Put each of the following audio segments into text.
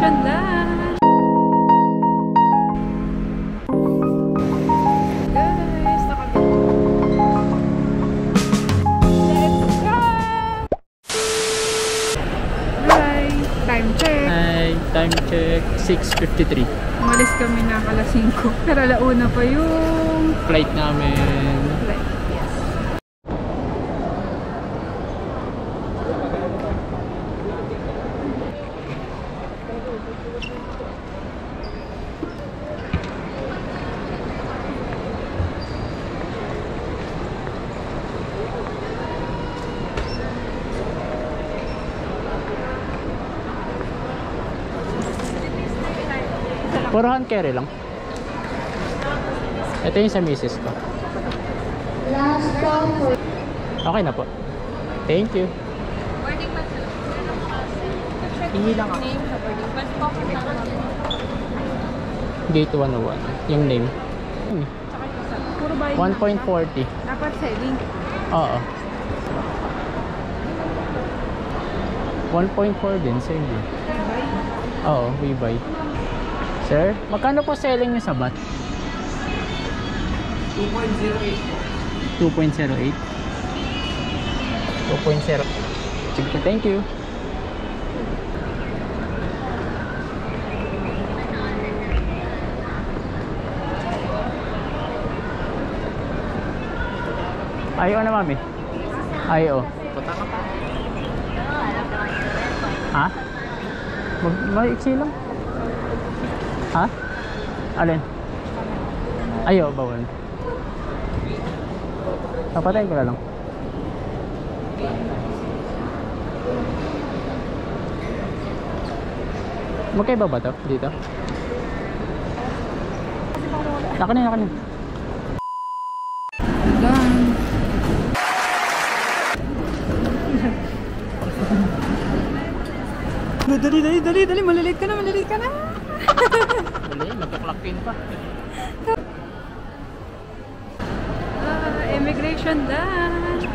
Immigration dash! Guys, nakabit. Let's go! Hi! Time check! Hi! Time check 6:53. Umalis kami na alas 5. Pero alauna pa yung Flight namin. flight. Yes. Puro hand carry lang. Ito yung sa misis ko. Okay na po. Thank you. Hingi lang ako. Gate 101. Yung name. Puro bayan. 1.40. Dapat selling. Oo. 1.4 din. Same din. Oo, we buy. Sir, magkano po selling nyo sa bat? 2.08. 2.08? 2.0. Sige po, thank you. Ayaw na, mami. Ayaw. Ha? Mag-iksi lang. Ha? Alin? Ayaw, bawal. Papatayin ko na lang. Magkaiba ba to? Dito? Nakanin, nakanin. Done. Dali, malilate ka na, Dali, magka-clock in pa. Immigration dash!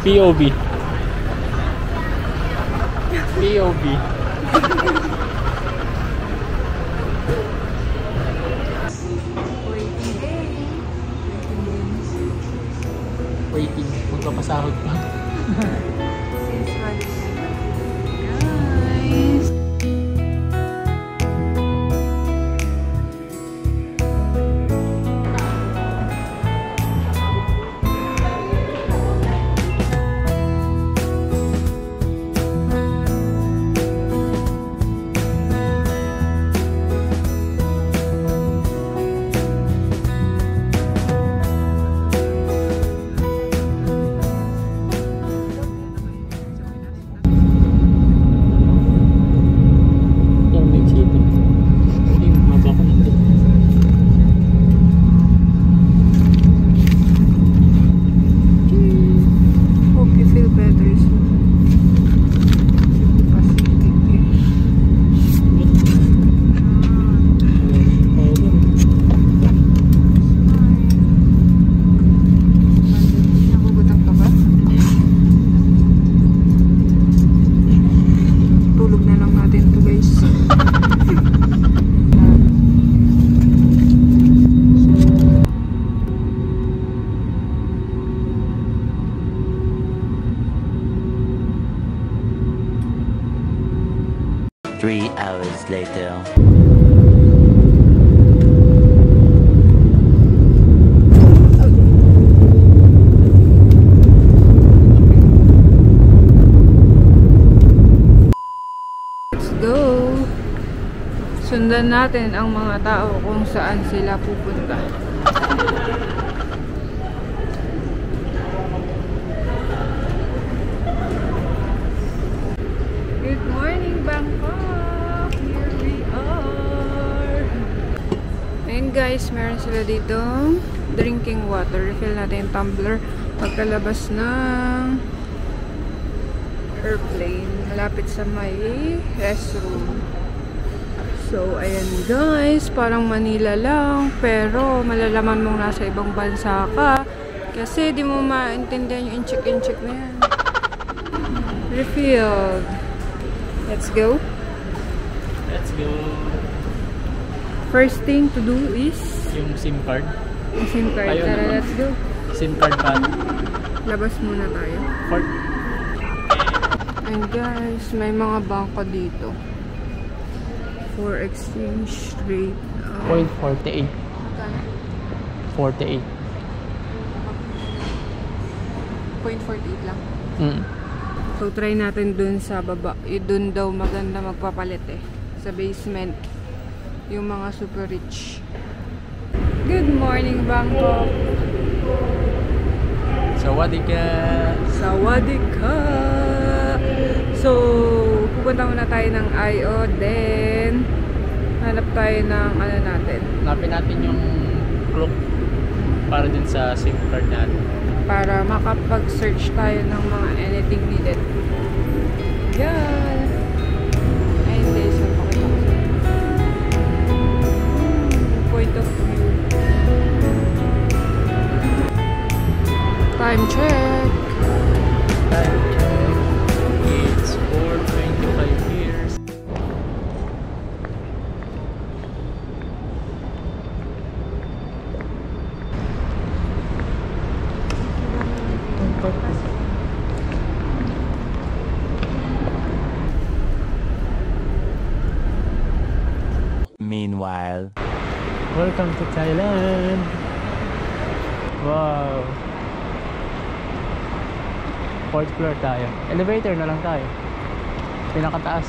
POV. POV. Waiting. Magpapasahod pa. Guys! Three hours later. Let's go! Sundan natin ang mga tao kung saan sila pupunta. Good morning, Bangkok! Here we are! Ayun guys, meron sila dito drinking water. Refill natin yung tumbler pagkalabas ng airplane. Malapit sa may restroom. So, ayan guys, parang Manila lang, pero malalaman mong nasa ibang bansa ka kasi di mo maintindihan yung inchik-inchik na yan. Refilled. Let's go. Let's go. First thing to do is Yung SIM card. yung SIM card. Ayun Tara, naman. let's go. SIM card pa. Labas muna tayo. Fort. And guys, may mga bangko dito. For exchange rate. 0.48. 48. 0.48 lang. Mm. So, try natin dun sa baba. Dun daw maganda magpapalit eh. Sa basement. Yung mga super rich. Good morning, Bangkok! Sawadika! Sawadika! So, pupunta muna tayo ng IO. Then, hanap tayo ng ano natin. Hanapin natin yung clock para dun sa SIM card natin. Para makapag-search tayo ng mga anything needed. Yan! Ayun guys, napakita ko sa point of view. Time check! Time check. It's 4:25 years. Meanwhile. Welcome to Thailand. Wow. 4th floor tayo. Elevator na lang tayo. Pinakataas.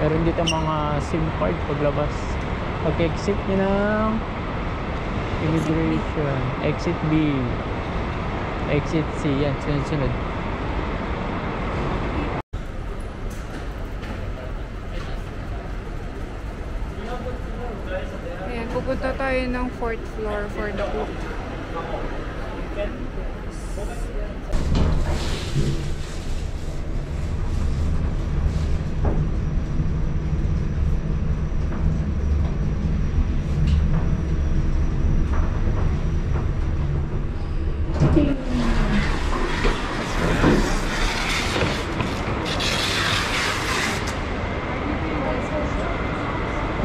Pero hindi ito mga SIM card paglabas. Pag-exit nyo ng immigration. Exit B. Exit C. Yan, sunod-sunod. Ayan, pupunta tayo ng 4th floor for the clock.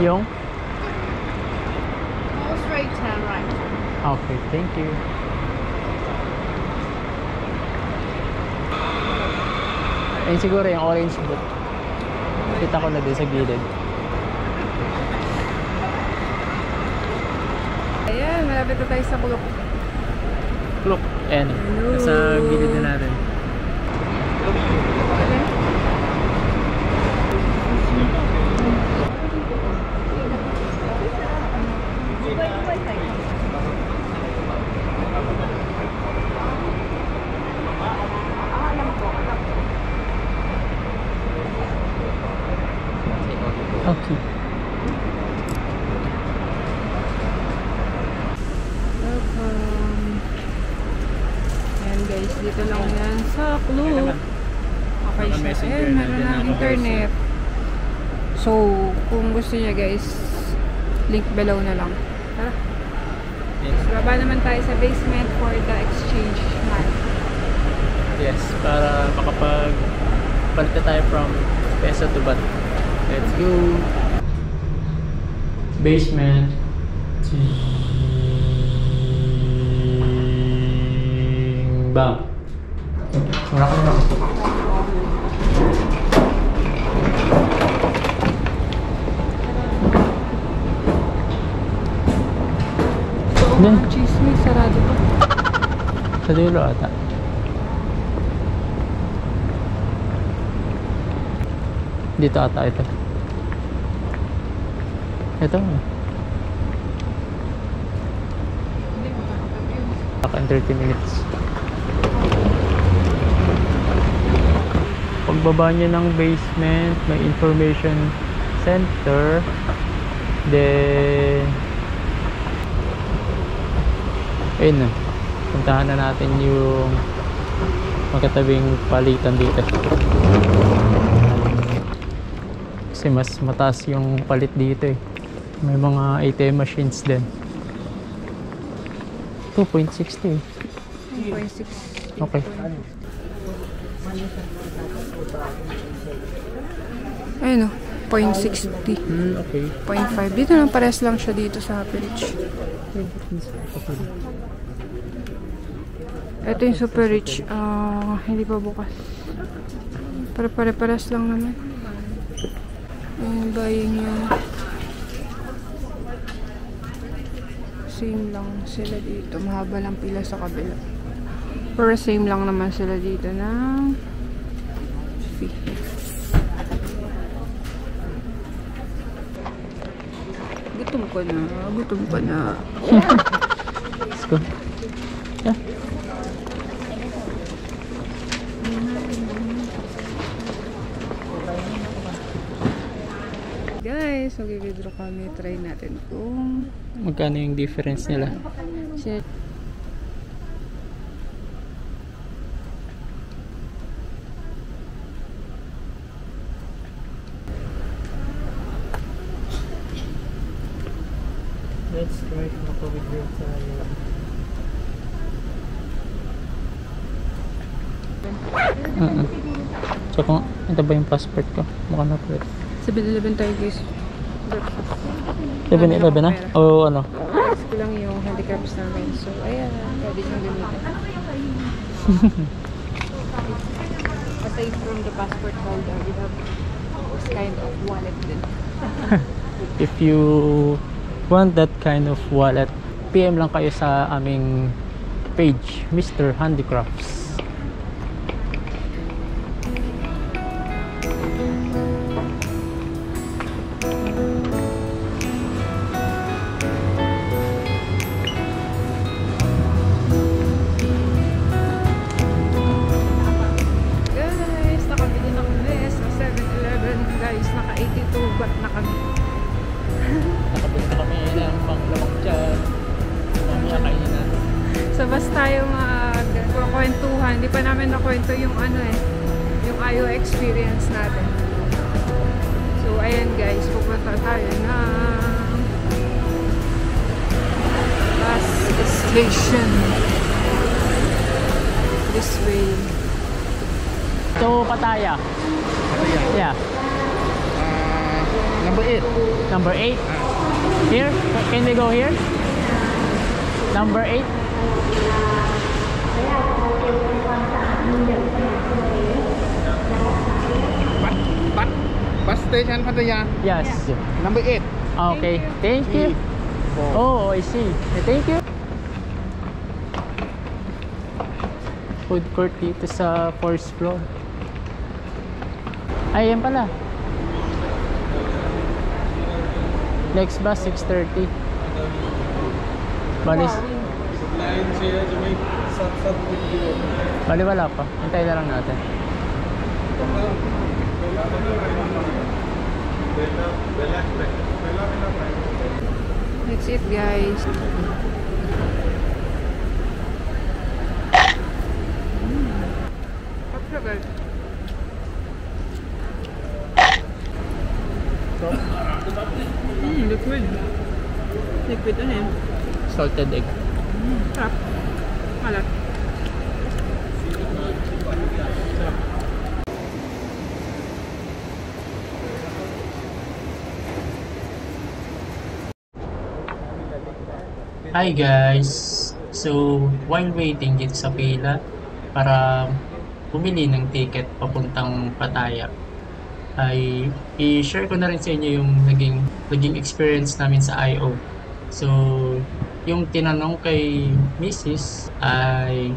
Yung? Almost right, turn right. Okay, thank you. Ayun siguro yung orange boot. Kita ko na din sa gilid. Ayan, malapit na tayo sa kulok. Look, and nasa gilid na natin. Okay. Welcome. Ayan guys, dito lang yan sa Klook. Okay siya. Ayan, meron ng internet. So, kung gusto niya guys, link below na lang. Tara. So, baba naman tayo sa basement for the exchange man. Yes, para makapag-palit na tayo from peso to baht. Let's go! Basement. Bang! Mura ka na. Then, Chismis, sarado pa. sa dulo ata. Dito ata ito. Ito. Baka in 30 minutes. Pagbaba nyo ng basement, may information center. Then, ayun na. Puntahan na natin yung magkatabing palitan dito. Kasi mas mataas yung palit dito eh. May mga ATM machines din. 2.60 eh. 1.6. Okay. Ayun o, 0.60. Okay. 0.5. Dito lang, pares lang siya dito sa Happy Rich. Ito yung Super Rich. Hindi pa bukas. Pero pare-pares lang naman. Yung buying niya. Same lang sila dito. Mahaba lang pila sa kabila. Pero same lang naman sila dito ng fee. Gutom ko na. Gutom ko na. Let's go. Yeah. Guys, mag-withdraw kami. Try natin kung Magkano yung difference nila? Let's try to mag-withdraw tayo. So kung ito ba yung passport ko? Mukha na po. 7-Eleven tayo guys. 7-Eleven na? O ano? Guys ko lang yung handicaps namin. So, ayan. Pwede nyo gamitin. Aside from the passport holder, we have this kind of wallet din. If you want that kind of wallet, PM lang kayo sa aming page, Mr. Handicrafts. Guys, nakabili na kami sa 7-Eleven. Guys, naka 82 baht na kami. Nakapunta kami ng panglawak dyan. Mamaya kainin natin. So, basta tayo magkwentuhan. Hindi pa namin nakwento yung ano eh. Yung IO experience natin. So, ayan guys. Pupunta tayo na bus station. This way. So, Pattaya. Yeah. Number 8. Number 8. Here? Can we go here? Number 8. Bus station Pattaya. Yes. Number 8. Okay. Thank you. Oh, I see. Thank you. Food court dito sa 4th floor. Ay, yan pala. Next bus, 6:30. Bali wala pa. Hintayin na lang natin. That's it guys. Kapsagal. Liquid. Liquid ano yan? Salted egg. Sarap. Malat. Hi guys! So, while waiting dito sa pila para bumili ng ticket papuntang Pattaya, ay i-share ko na rin sa inyo yung naging experience namin sa IO. So, yung tinanong kay Mrs. ay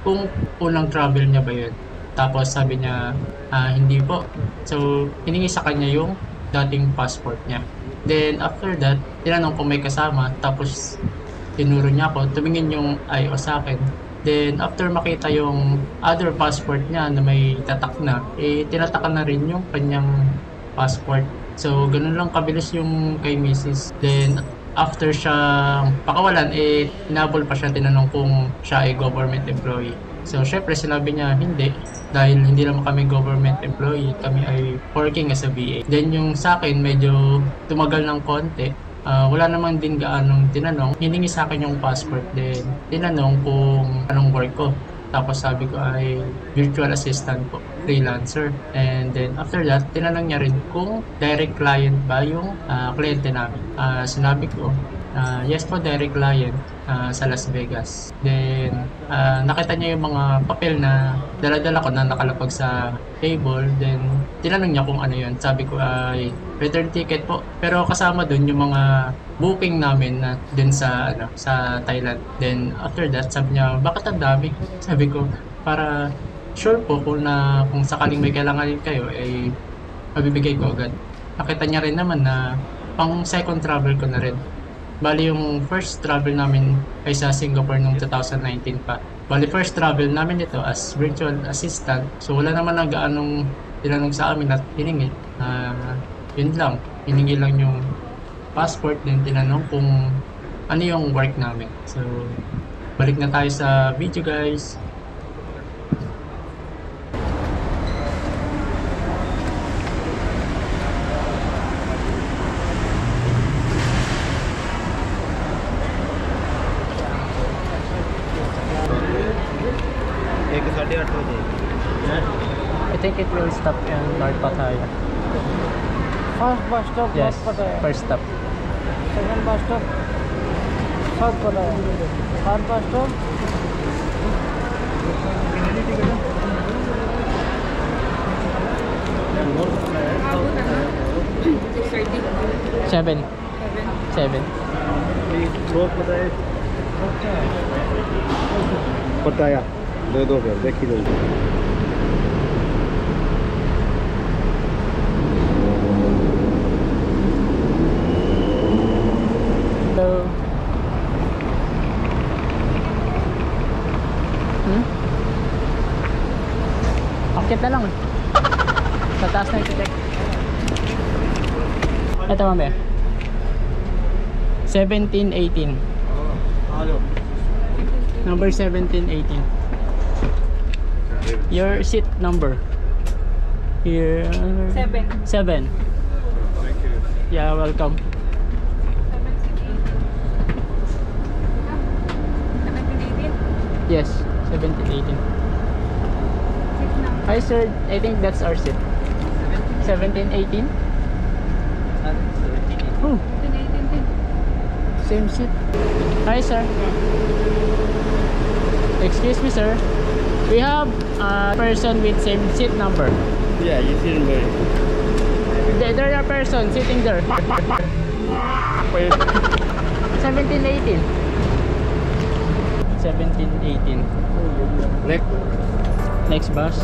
kung unang travel niya ba yun. Tapos sabi niya, hindi po. So, hiningi sa kanya yung dating passport niya. Then, after that, tinanong kung may kasama. Tapos, tinuro niya ako. Tumingin yung IO sa akin. Then, after makita yung other passport niya na may tatak na, tinatakan na rin yung kanyang passport. So, ganun lang kabilis yung kay Mrs. Then, after siya pakawalan, inabol pa siya, tinanong kung siya ay government employee. So, syempre, sinabi niya, hindi. Dahil hindi naman kami government employee, kami ay working as a VA. Then, yung sa akin, medyo tumagal ng konti. Wala naman din gaanong tinanong. Hiningi sa akin yung passport. Then, tinanong kung anong work ko. Tapos sabi ko ay virtual assistant po, freelancer. And then after that, tinanong niya rin kung direct client ba yung kliyente namin. Sinabi ko, yes po, direct client sa Las Vegas. Then nakita niya yung mga papel na dala-dala ko na nakalapag sa table. Then tinanong niya kung ano yun. Sabi ko ay return ticket po. Pero kasama dun yung mga booking namin na din sa sa Thailand. Then after that, sabi niya, bakit ang dami? Sabi ko, para sure po kung sakaling may kailangan kayo ay mabibigay ko agad. Nakita niya rin naman na pang second travel ko na rin. Bali yung first travel namin ay sa Singapore noong 2019 pa. Bali first travel namin ito as virtual assistant. So wala naman na gaanong tinanong sa amin at hiningi. Yun lang, hiningi lang yung passport, din tinanong kung ano yung work namin. So balik na tayo sa video, guys. I think it will stop in North Pattaya. First bus stop, Yes, North Pattaya. first stop. Second bus stop, South Pattaya. Third bus stop, Seven. Seven. पटाया दो फिर देखी दो Hello. Akit na lang. Sa taas na ito. Ito mamaya. 1718. Number 1718. Your seat number. Here. 7. Yeah, welcome. 1718. Yes, 1718. Hi sir, I think that's our seat. 1718? Oh, 1718. same seat. Hi sir. Excuse me sir. We have a person with same seat number. Yeah, you see me. There are person sitting there. 1718. 1718. Next bus.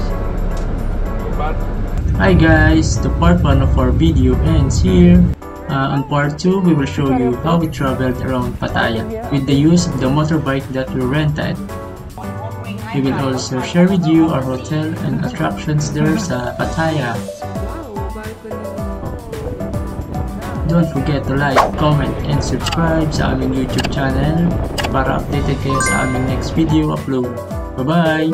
Hi guys, the part 1 of our video ends here. On part 2, we will show you how we traveled around Pattaya with the use of the motorbike that we rented. We will also share with you our hotel and attractions there sa Pattaya. Don't forget to like, comment, and subscribe sa aming YouTube channel para updated kayo sa aming next video upload. Bye-bye!